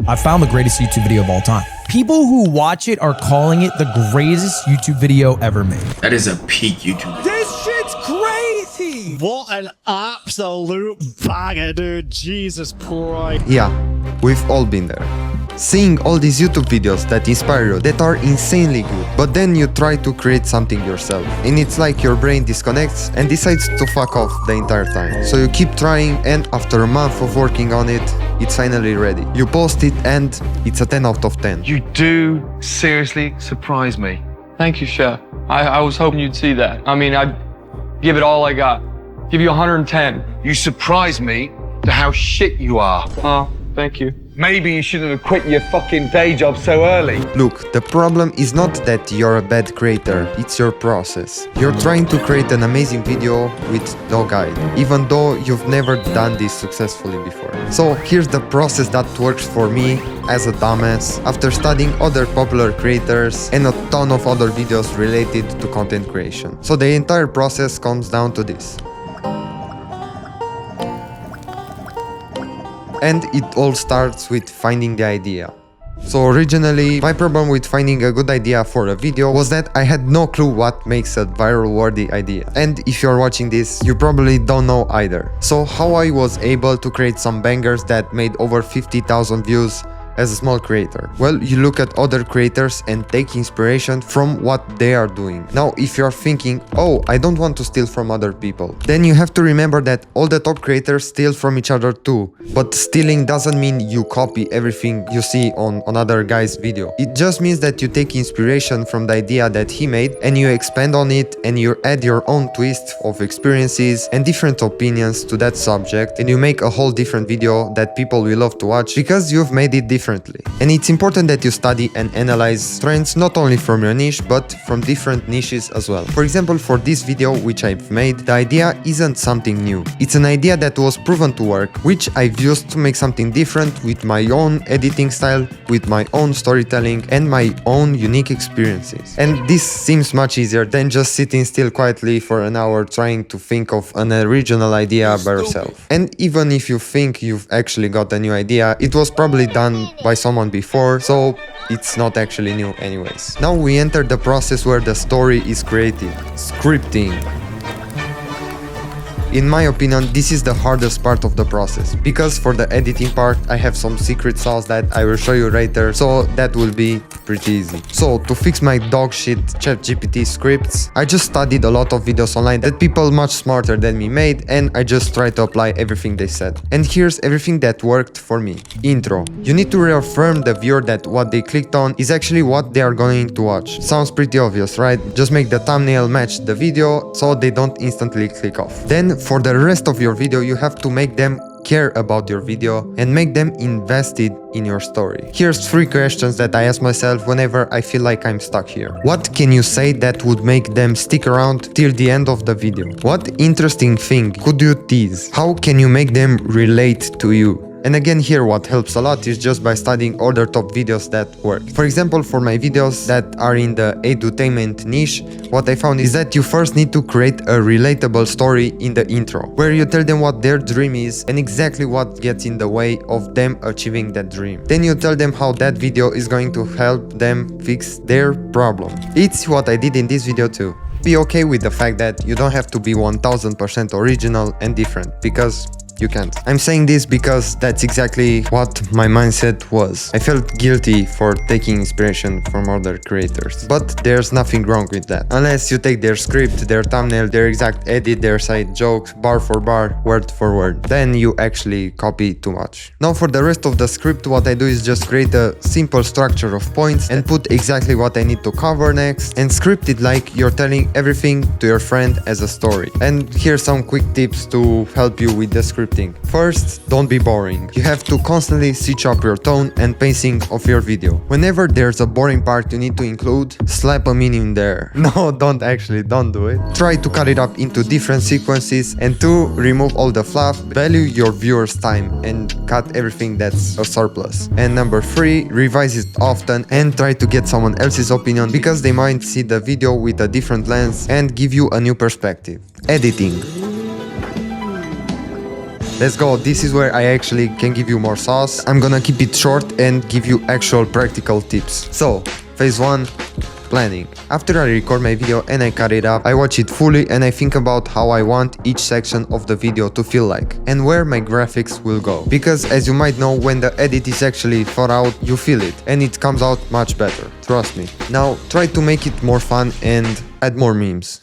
I found the greatest YouTube video of all time. People who watch it are calling it the greatest YouTube video ever made. That is a peak YouTube video. This shit's crazy! What an absolute banger, dude. Jesus Christ. Yeah, we've all been there. Seeing all these YouTube videos that inspire you, that are insanely good, but then you try to create something yourself, and it's like your brain disconnects and decides to fuck off the entire time. So you keep trying, and after a month of working on it, it's finally ready. You post it and it's a 10 out of 10. You do seriously surprise me. Thank you, Chef. I was hoping you'd see that. I mean, I'd give it all I got. Give you 110. You surprise me to how shit you are. Oh, thank you. Maybe you shouldn't have quit your fucking day job so early. Look, the problem is not that you're a bad creator, it's your process. You're trying to create an amazing video with no guide, even though you've never done this successfully before. So here's the process that works for me as a dumbass after studying other popular creators and a ton of other videos related to content creation. So the entire process comes down to this. And it all starts with finding the idea. So originally, my problem with finding a good idea for a video was that I had no clue what makes a viral worthy idea. And if you're watching this, you probably don't know either. So how I was able to create some bangers that made over 50,000 views as a small creator? Well, you look at other creators and take inspiration from what they are doing. Now, if you're thinking, oh, I don't want to steal from other people, then you have to remember that all the top creators steal from each other too. But stealing doesn't mean you copy everything you see on another guy's video. It just means that you take inspiration from the idea that he made and you expand on it and you add your own twist of experiences and different opinions to that subject, and you make a whole different video that people will love to watch because you've made it different. And it's important that you study and analyze trends not only from your niche, but from different niches as well. For example, for this video which I've made, the idea isn't something new. It's an idea that was proven to work, which I've used to make something different with my own editing style, with my own storytelling, and my own unique experiences. And this seems much easier than just sitting still quietly for an hour trying to think of an original idea by yourself. And even if you think you've actually got a new idea, it was probably done by someone before, so it's not actually new anyways. Now we enter the process where the story is created, scripting. In my opinion, this is the hardest part of the process, because for the editing part I have some secret sauce that I will show you later, so that will be pretty easy. So to fix my dog shit ChatGPT scripts, I just studied a lot of videos online that people much smarter than me made, and I just tried to apply everything they said. And here's everything that worked for me. Intro. You need to reaffirm the viewer that what they clicked on is actually what they are going to watch. Sounds pretty obvious, right? Just make the thumbnail match the video so they don't instantly click off. Then for the rest of your video, you have to make them care about your video and make them invested in your story. Here's 3 questions that I ask myself whenever I feel like I'm stuck here. What can you say that would make them stick around till the end of the video? What interesting thing could you tease? How can you make them relate to you? And again, here what helps a lot is just by studying other top videos that work. For example, for my videos that are in the edutainment niche, what I found is that you first need to create a relatable story in the intro, where you tell them what their dream is and exactly what gets in the way of them achieving that dream. Then you tell them how that video is going to help them fix their problem. It's what I did in this video too. Be okay with the fact that you don't have to be 1000% original and different, because you can't. I'm saying this because that's exactly what my mindset was. I felt guilty for taking inspiration from other creators, but there's nothing wrong with that. Unless you take their script, their thumbnail, their exact edit, their side jokes, bar for bar, word for word. Then you actually copy too much. Now for the rest of the script, what I do is just create a simple structure of points and put exactly what I need to cover next, and script it like you're telling everything to your friend as a story. And here's some quick tips to help you with the script. First, don't be boring. You have to constantly switch up your tone and pacing of your video. Whenever there's a boring part you need to include, slap a meme there. No, don't do it. Try to cut it up into different sequences, and 2, remove all the fluff, value your viewers' time and cut everything that's a surplus. And number 3, revise it often and try to get someone else's opinion, because they might see the video with a different lens and give you a new perspective. Editing. let's go. This is where I actually can give you more sauce. I'm gonna keep it short and give you actual practical tips. So, phase 1, planning. After I record my video and I cut it up, I watch it fully and I think about how I want each section of the video to feel like and where my graphics will go. Because as you might know, when the edit is actually thought out, you feel it and it comes out much better. Trust me. Now try to make it more fun and add more memes.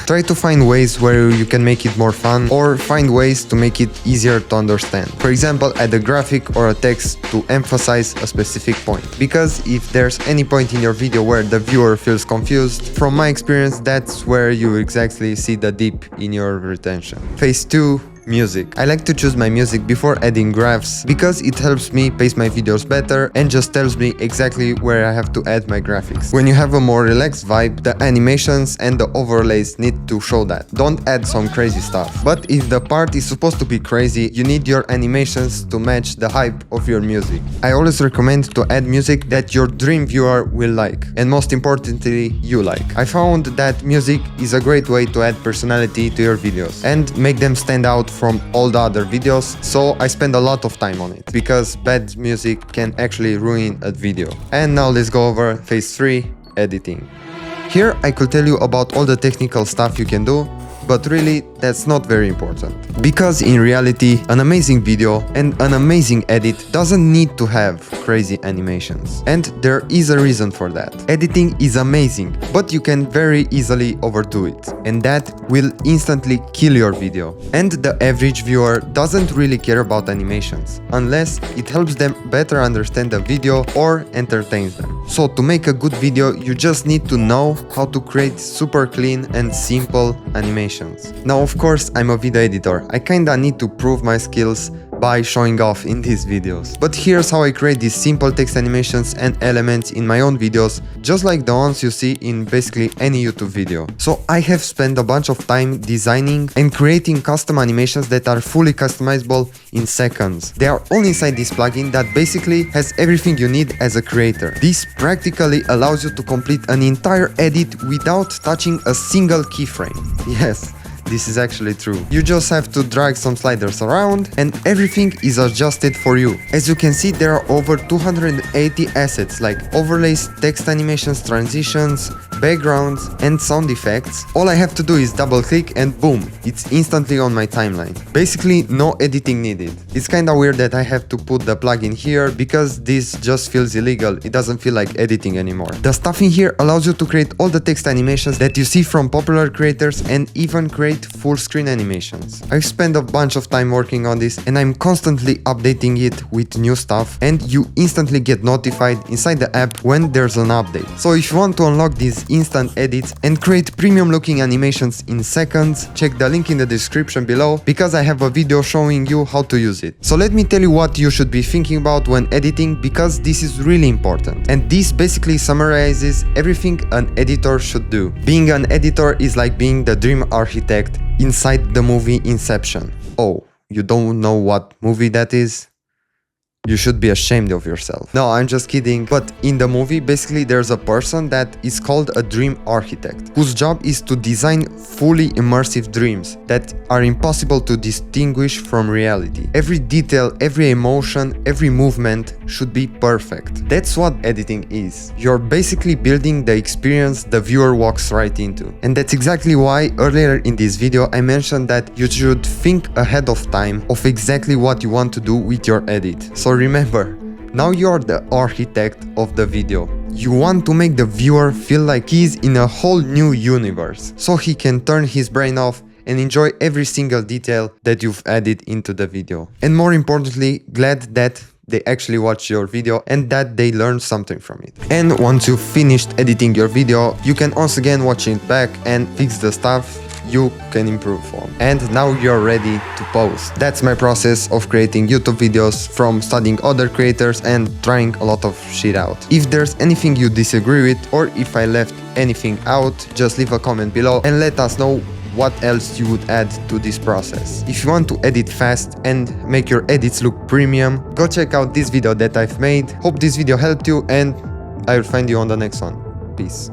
Try to find ways where you can make it more fun or find ways to make it easier to understand. For example, add a graphic or a text to emphasize a specific point. Because if there's any point in your video where the viewer feels confused, from my experience, that's where you exactly see the dip in your retention. Phase 2, music. I like to choose my music before adding graphs because it helps me pace my videos better and just tells me exactly where I have to add my graphics. When you have a more relaxed vibe, the animations and the overlays need to show that. Don't add some crazy stuff. But if the part is supposed to be crazy, you need your animations to match the hype of your music. I always recommend to add music that your dream viewer will like, and most importantly, you like. I found that music is a great way to add personality to your videos and make them stand out from all the other videos, so I spend a lot of time on it because bad music can actually ruin a video. And now let's go over phase 3, editing. Here I could tell you about all the technical stuff you can do, but really that's not very important. Because in reality, an amazing video and an amazing edit doesn't need to have crazy animations. And there is a reason for that. Editing is amazing, but you can very easily overdo it. And that will instantly kill your video. And the average viewer doesn't really care about animations, unless it helps them better understand the video or entertains them. So to make a good video, you just need to know how to create super clean and simple animations. Now, of course, I'm a video editor. I kinda need to prove my skills by showing off in these videos. But here's how I create these simple text animations and elements in my own videos, just like the ones you see in basically any YouTube video. So I have spent a bunch of time designing and creating custom animations that are fully customizable in seconds. They are all inside this plugin that basically has everything you need as a creator. This practically allows you to complete an entire edit without touching a single keyframe. Yes, this is actually true. You just have to drag some sliders around and everything is adjusted for you. As you can see, there are over 280 assets like overlays, text animations, transitions, backgrounds and sound effects. All I have to do is double click and boom, it's instantly on my timeline. Basically no editing needed. It's kinda weird that I have to put the plugin here because this just feels illegal. It doesn't feel like editing anymore. The stuff in here allows you to create all the text animations that you see from popular creators and even create full screen animations. I've spent a bunch of time working on this and I'm constantly updating it with new stuff, and you instantly get notified inside the app when there's an update. So if you want to unlock these instant edits and create premium looking animations in seconds, check the link in the description below because I have a video showing you how to use it. So let me tell you what you should be thinking about when editing, because this is really important. And this basically summarizes everything an editor should do. Being an editor is like being the dream architect inside the movie Inception. Oh, you don't know what movie that is? You should be ashamed of yourself. No, I'm just kidding. But in the movie, basically there's a person that is called a dream architect, whose job is to design fully immersive dreams that are impossible to distinguish from reality. Every detail, every emotion, every movement should be perfect. That's what editing is. You're basically building the experience the viewer walks right into. And that's exactly why earlier in this video I mentioned that you should think ahead of time of exactly what you want to do with your edit. So remember, now you're the architect of the video. You want to make the viewer feel like he's in a whole new universe, so he can turn his brain off and enjoy every single detail that you've added into the video. And more importantly, glad that they actually watch your video and that they learn something from it. And once you've finished editing your video, you can once again watch it back and fix the stuff you can improve on. And now you're ready to post. That's my process of creating YouTube videos, from studying other creators and trying a lot of shit out. If there's anything you disagree with, or if I left anything out, just leave a comment below and let us know what else you would add to this process. If you want to edit fast and make your edits look premium, go check out this video that I've made. Hope this video helped you and I will find you on the next one. Peace.